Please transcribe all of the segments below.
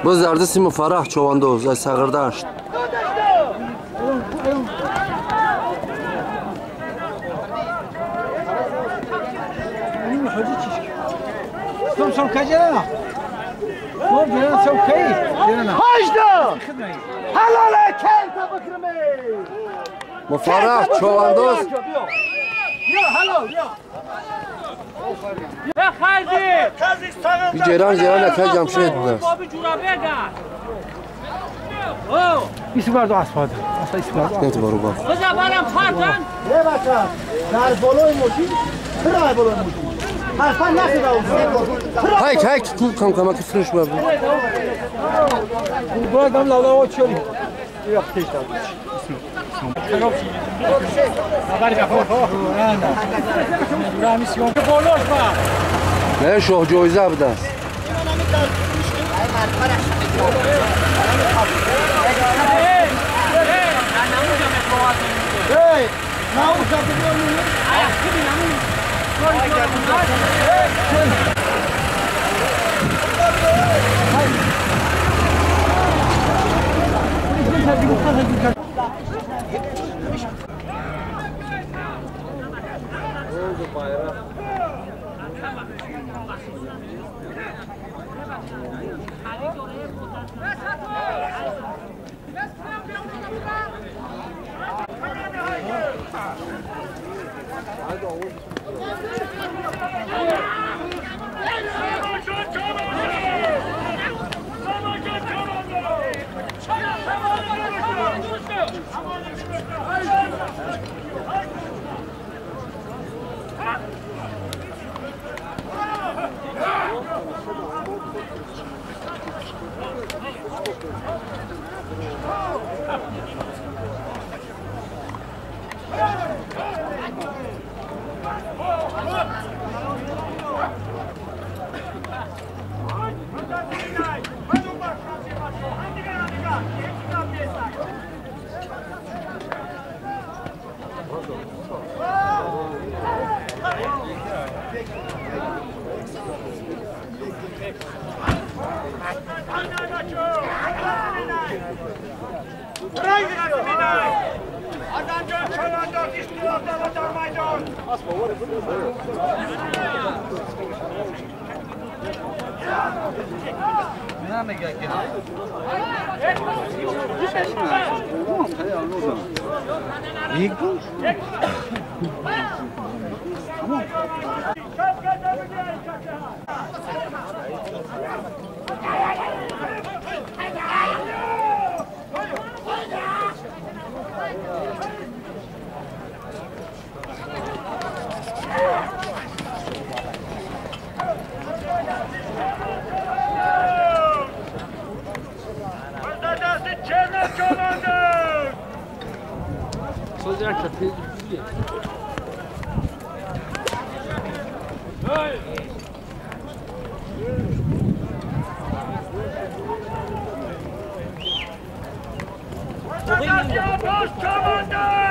Bu zerdi simu Farah Çovandoz ay Sağırdaşt. Som kaçırana. Som gelen som kayıt. Hajda! Halala kenta bakrami! Bu Farah Çovandoz. Ya halal ya. Ya Khazi! Bir ceyran ete camşir ettiler. Abi curabe gel. Oh! İsmi vardı asfadı. Asla ismi vardı. Ne var o bak. Kıza baram fardan. Ne baka? Dar boloy moşi. Pıray boloy moşi. Harfan nasıl da oldu? Hay kul kankama küfürüş var. Bu adam lavla o çöl. Yok değil abi. Habari ya. Ana. Bura misyon. Boloş ba. Ne şoh joyza abdas. Hey, ne uzatıyor mu? Ayak gibi namun.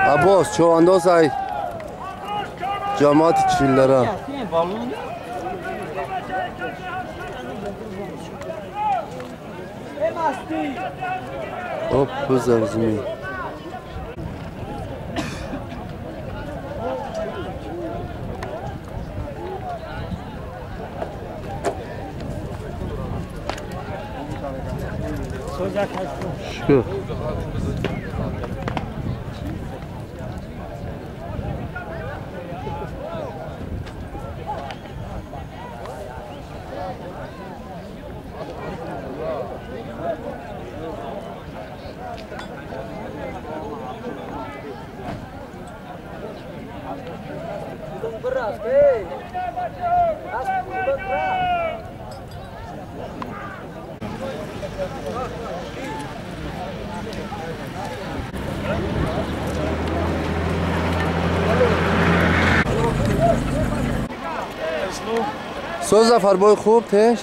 Abbas Çovandoz ay cemaat çillere. Hop bu zarzimi. Şu. سوزا فربای خوب تش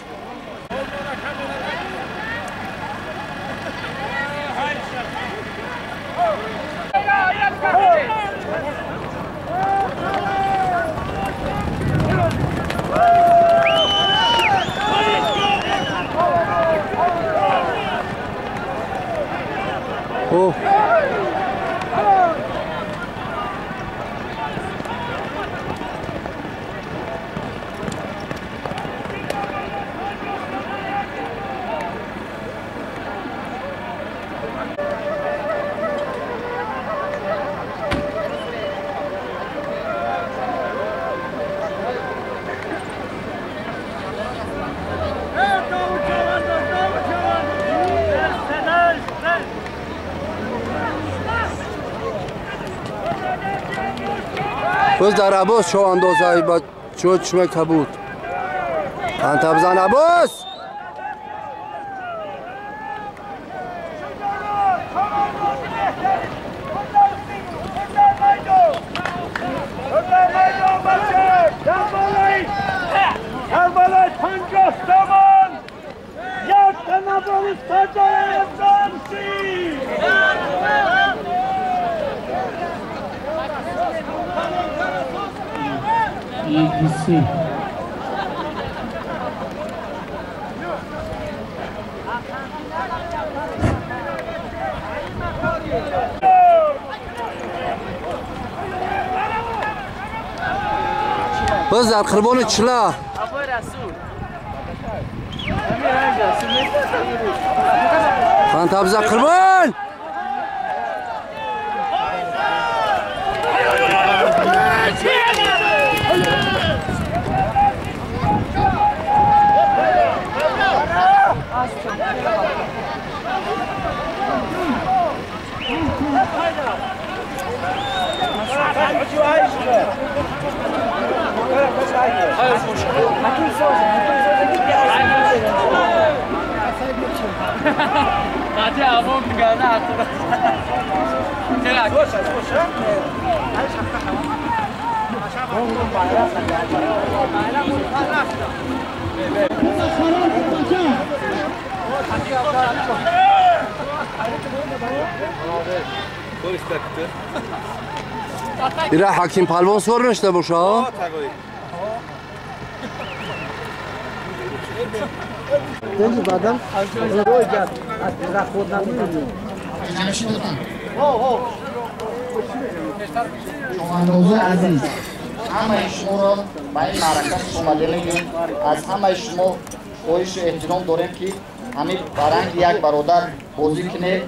باز در عباس چوانداز های با چشم کبود انت بزن عباس باز در قربان چلا انت بزن قربان Hadi abim geldi artık. ایره حکیم پلوان سور نشته باشه ها دنجی بعدم روی جد از خود نمیدونی شماندوز عزیز همه شما را به این معرکت اومده میگیم از همه شما خواهش احترام داریم که همین برنگ یک برادر بازی کنه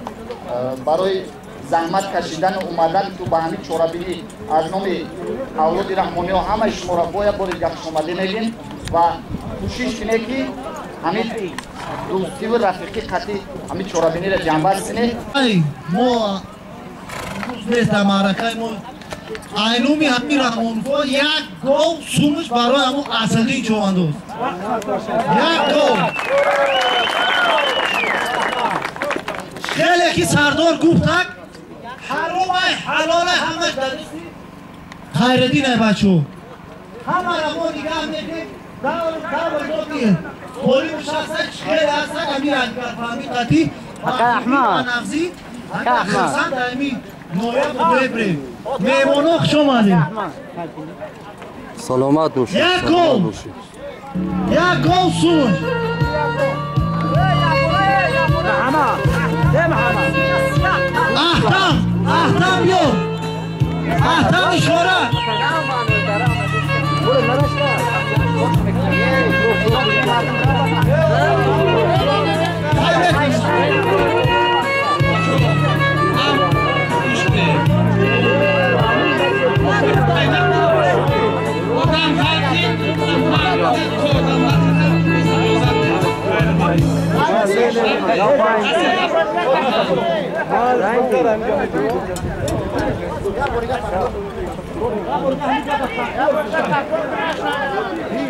برای زحمت کشیدن اومدن تو به همین چورابینی از نام اولاد رحمانی ها همه شما را باید باری گفت اومده میگیم و کوشش کنه که همین دوستی و رفیقی قطعی همین چورابینی را جنبش کنه ما در معرکه ما اینومی همین رحمانفا یک گل سومش برای همون اصلی چواندوز یک گل خیلی که سردار گفتک حرام حلال همش در خیردین بچه همه را ما دیگه هم نکنیم دور دادیه پولی مشخصه خیلی هستن همین رنگگر فهمی قطعی احمد نفزی خرسان دائمی نویت و ببریم میمانو خوش آمدیم سلامت باشید یک گل یک گل سون احتم یو احتم اشاره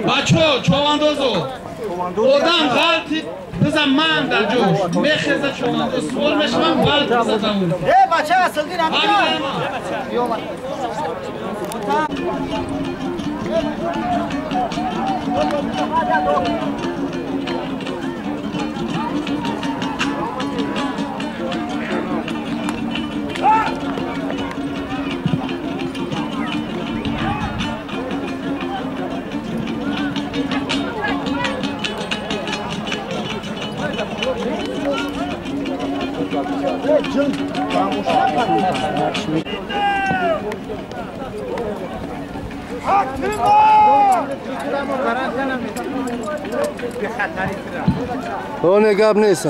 بچه چواندوزو بودم غلطی بزن من در جوش میخیزه چواندوز سوال میشم غلط بزنم بچه اصل دین اون گپ نیست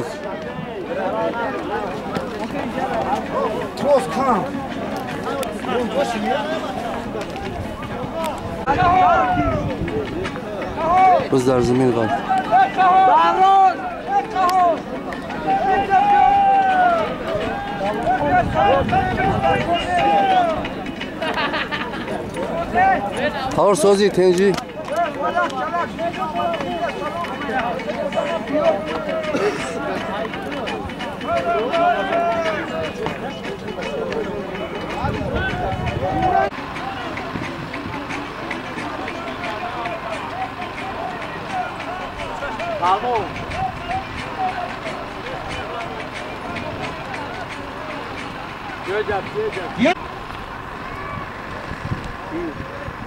بس در زمین قام خور سوزی تنجی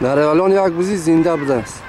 در الان یک بزی زنده بوده است.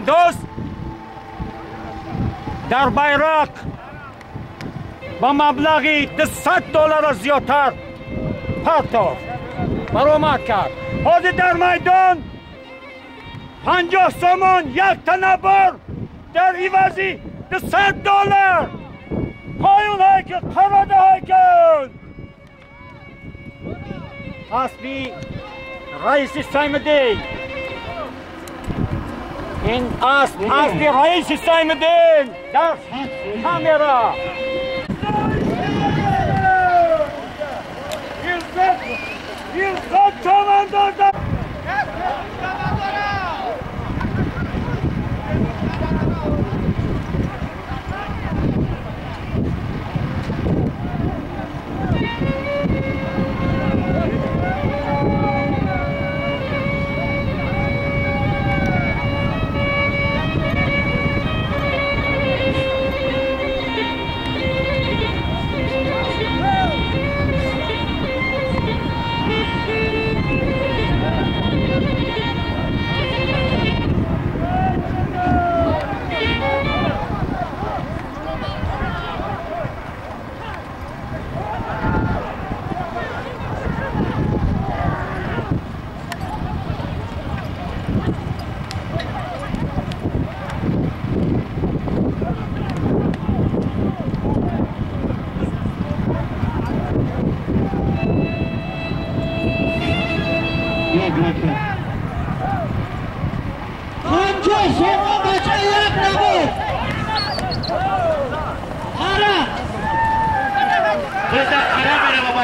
دوست در بیرق با مبلغی $200 زیادتر پرتاب برآمد کرد. حاضر در میدان 50 سومون یک تنبر در عوضی $200 پایون هایکن قراده هایکن حسبی رئیس سیمدین این است حسبی رئیس سیمدین در کامرا İlzat Komandor'da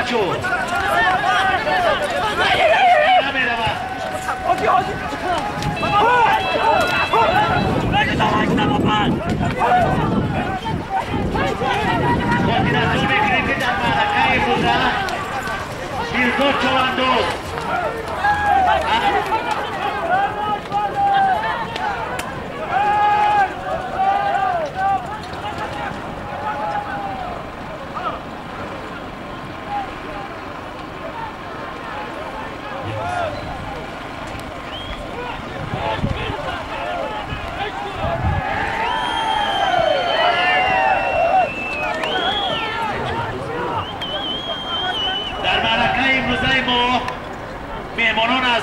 بچو کنتیناسیون میکنیم که در معرکه امروزه میرزا چواندوز مهمانان از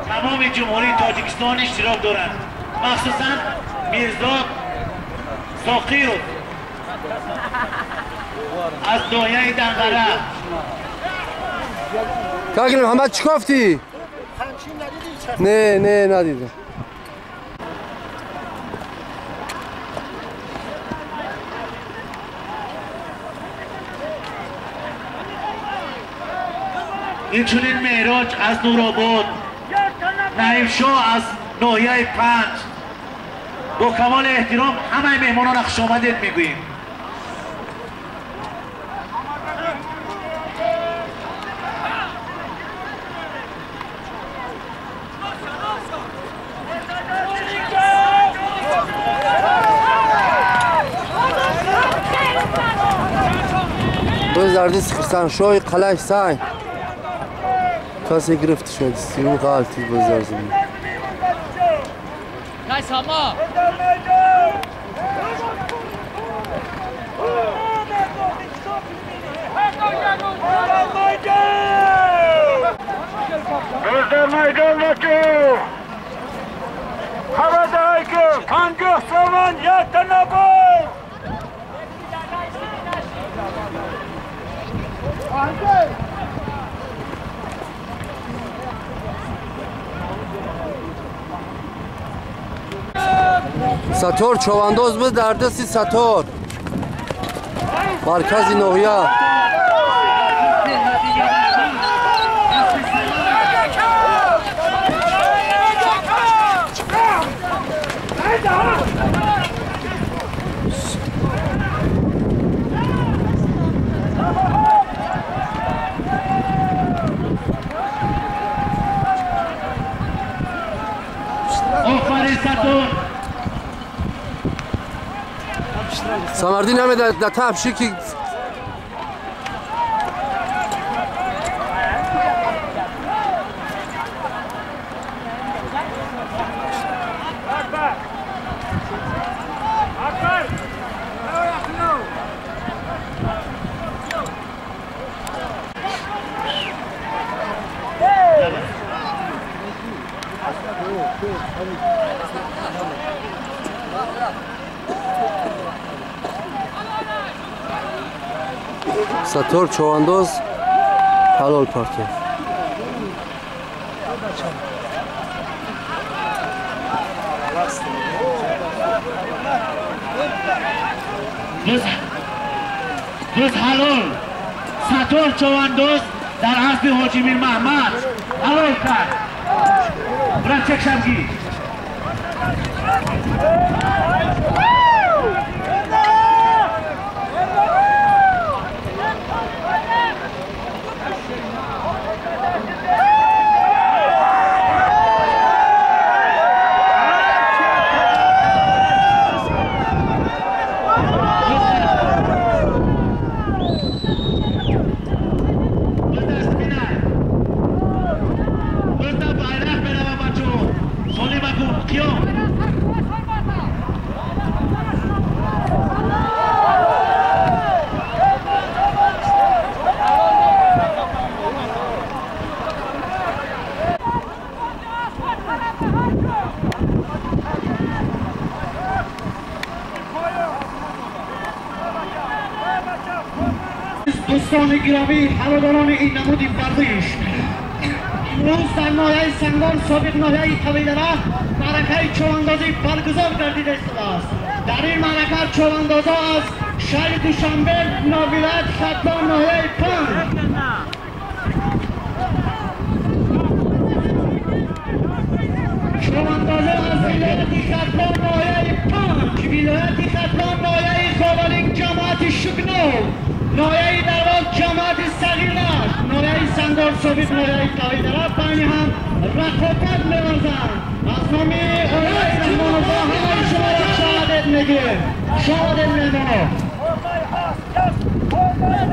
تمام جمهوری تاجیکستان اشتراک دارند مخصوصا میرزا ساقیو از دایه دنقره کاغل محمد چی گفتی؟ نه ندیدم این چونین معراج از نورآباد نعیم شاه از ناحیه 5 با کمال احترام همه مهمانان خوش آمدید میگوییم بزردی سخستان شوی قلعه سای کسی گرفت شد سیون غلطی بزرزی Guys, Hama! Meydan vakı! Havada haykı! Pangıh zaman yakına bul! ساتور چواندوز بود در دستی ساتور مرکز نوحیه آفرین ساتور سامردین همه در تفشی که ساتور چواندوز حلال پارتو روز حلال ساتور چواندوز در حسب حاجی میر محمد حلال کرد برن چک شمگی دوستان گرامی هواداران این نمودی ورزش امروز در ناحیه سنگان سابق ناحیه طویلره معرکه چواندازی برگزار گردیده است. در این معرکه چواندازها از شهر دوشنبه ولایت ختلان ناحیه 5 شواندازه از ولایت ختلان ناحیه 5 ولایت ختلان ناحیه خوالک جماعت شکنو ناحیه درواز جماعت صغیرلش ناحیه سنگار ثابت ناحیه کاویدرا پایین هم رقابت می‌ورزند از نام آقای رحمان الله همه شما را شهادت میگیم شهادت می‌دهیم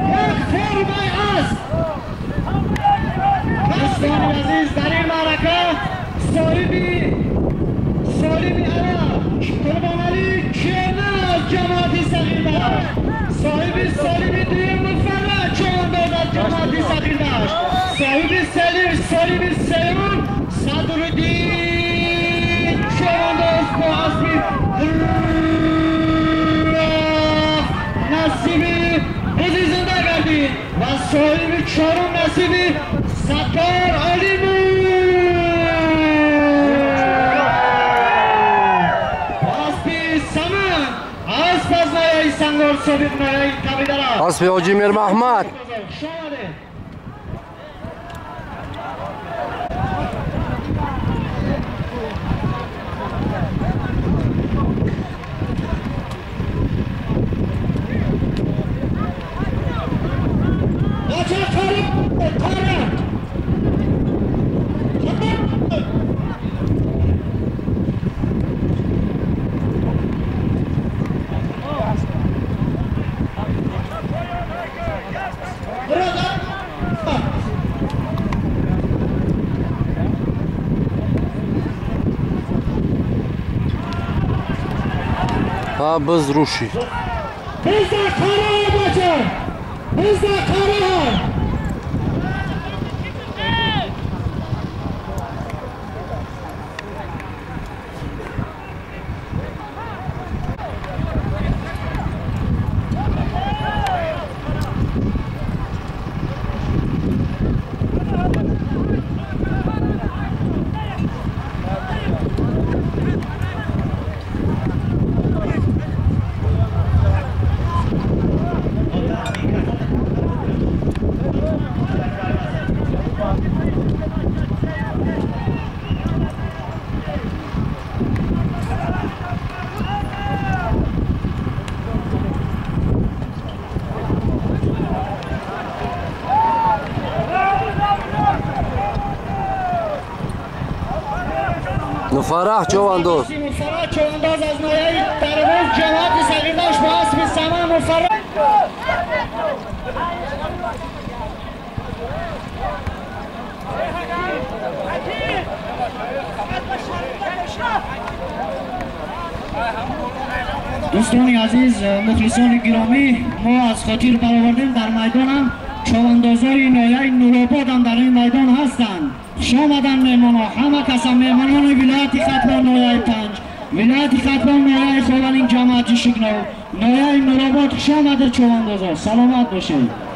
یک فرمای است دوستان عزیز در این معرکه صاحبی عرب قربان علی کیانه از جماعت صغیرلش صاحبی دویم مفرد چوانداز از جماعت صغیرلش صاحبی سیون صدرالدین چوانداز با اسبی نصیبی بزی زنده گردید و صاحب چهارم نصیبی ستار علی سنگار ثابت ناحیه کاویدرا اسب حاجی میر محمد ها بز روشی bizda qara bacha bizda qara فرح چوانداز فرح چوانداز از ناحیه درواز جماعت صغیرلش با اسب سمن مفرح دوستان عزیز مخلصان گرامی ما از خاطر برآوردیم در میدانم چواندازای ناحیه نورآباد هم در این میدان هستند. خوش آمدن مهمانا همه کس هم مهمانان ولایت ختلان ناحیه 5 ولایت ختلان ناحیه خوالک جماعت شکنو ناحیه نورآباد خوش آمده چواندازا سلامت باشید.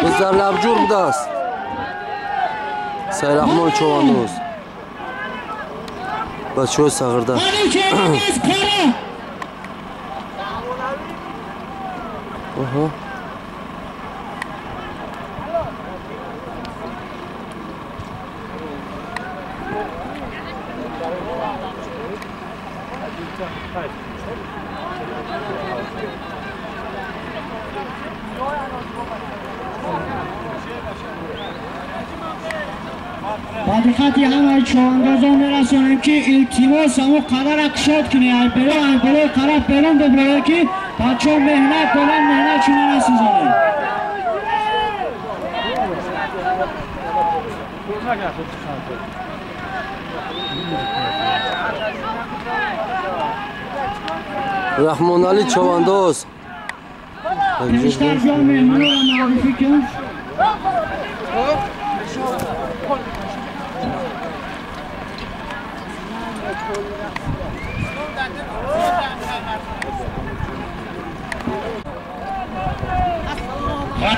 bizlar labjur bуда است Sayrahmon چوانداز بچه‌ها صغیرده با دقتی همه چواندازان میرسونیم که التماس همو قدر اکشاد کنی ای برای طرف برون ببرای که بچه ها مهنت کنن مهنت چونه نسیزانه رحمان علی چوانداز بیشتر جان مهمانو را معرفی کن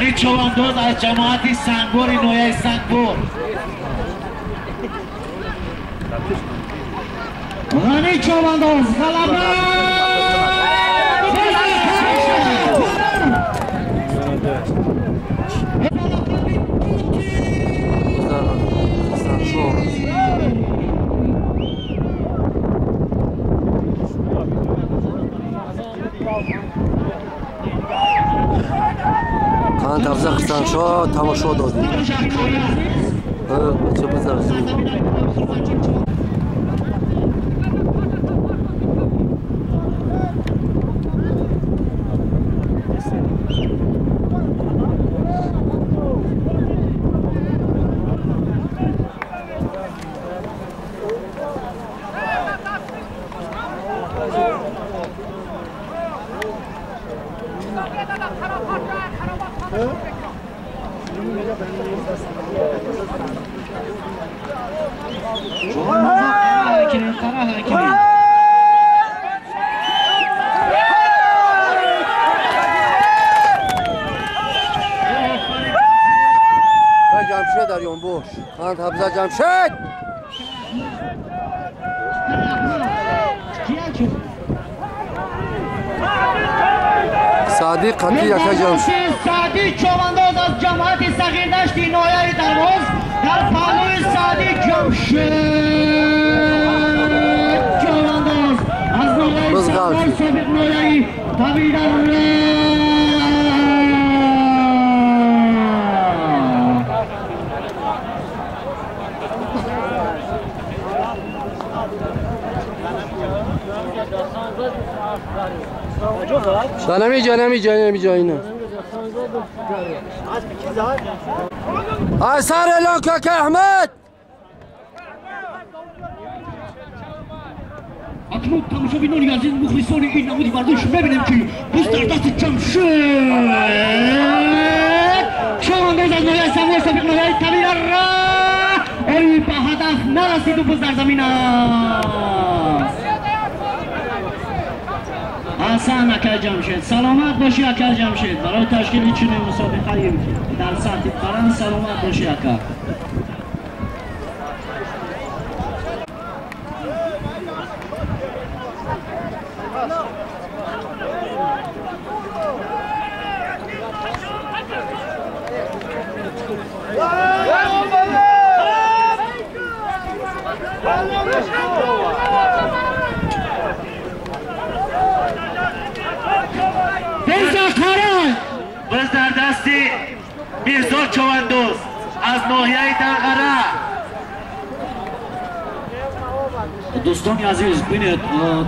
غنی چواندوز از جماعت سنگور نویه سنگور غنی چواندوز غلبه خان تفزه خستانشا تماشا دادیم بچه بزرزیم جمشید در یون بوش خان تفزه جمشید صادق قطعی یکا جمشید صادق چوانداز از جماعت صغیر دشتی نایه درواز در پالوی صادق جمشید چوانداز از نایه سرکار سابق نایه تبیدر نمی جایی نه اثر اعلان که احمد اکنون تماشا بینانی عزیز مخلصان این نمودی ورزش ببینیم که بوس در دست جمشید چوانداز از نایه سوار سابق نایه طویل را اوی به هدف نرسید و بوس در زمین است حسن اکر جمشید سلامت باشی اکر جمشید برای تشکیل چنین مسابقه در سطح قرن سلامت باشی اکر بز در دستی میرزا چواندوز از ناحیه دلغره دوستان عزیز بینید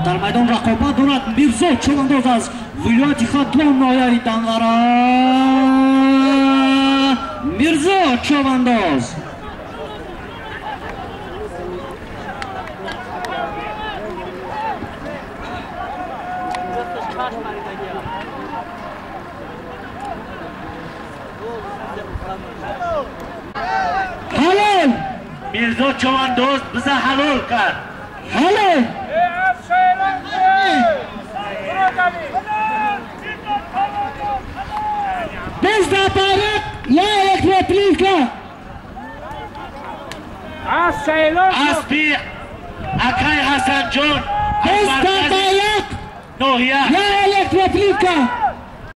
در میدان رقابت دارد میرزا چواندوز از ولایت خطلان ناحیه دلغره میرزا چواندوز حلال میرزا چواندوز بزه حلال کرد حلال بزده بارک یا یک رپلیکا اسبی اکای حسن جون بزده بارک یا یک رپلیکا